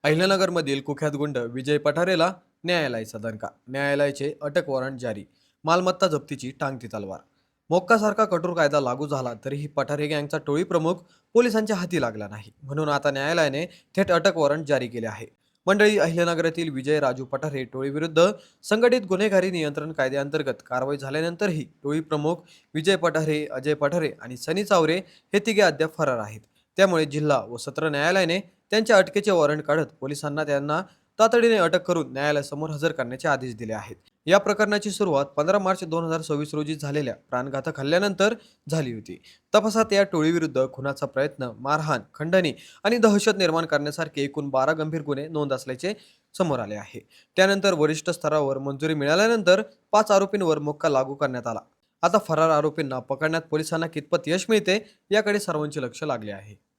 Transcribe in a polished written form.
अहिल्यानगरमधील कुख्यात गुंड विजय पठारेला न्यायालयाचा दणका. न्यायालयाचे अटक वॉरंट जारी. मालमत्ता जप्तीची टांगती तलवार. मोक्कासारखा कठोर कायदा लागू झाला तरीही पठारे गँगचा टोळी प्रमुख पोलिसांच्या हाती लागला नाही. म्हणून आता न्यायालयाने थेट अटक वॉरंट जारी केले आहे. मंडळी, अहिल्यानगरातील विजय राजू पठारे टोळीविरुद्ध संघटित गुन्हेगारी नियंत्रण कायद्याअंतर्गत कारवाई झाल्यानंतरही टोळी प्रमुख विजय पठारे, अजय पठारे आणि सनी चावरे हे तिघे अद्याप फरार आहेत. त्यामुळे जिल्हा व सत्र न्यायालयाने त्यांच्या अटकेचे वॉरंट काढत पोलिसांना त्यांना तातडीने अटक करून न्यायालयासमोर हजर करण्याचे आदेश दिले आहेत. या प्रकरणाची सुरुवात 15 मार्च 2026 रोजी झालेल्या प्राणघातक हल्ल्यानंतर झाली होती. तपासात या टोळीविरुद्ध खुनाचा प्रयत्न, मारहाण, खंडणी आणि दहशत निर्माण करण्यासारखे एकूण 12 गंभीर गुन्हे नोंद असल्याचे समोर आले आहे. त्यानंतर वरिष्ठ स्तरावर मंजुरी मिळाल्यानंतर 5 आरोपींवर मोक्का लागू करण्यात आला. आता फरार आरोपींना पकडण्यात पोलिसांना कितपत यश मिळते याकडे सर्वांचे लक्ष लागले आहे.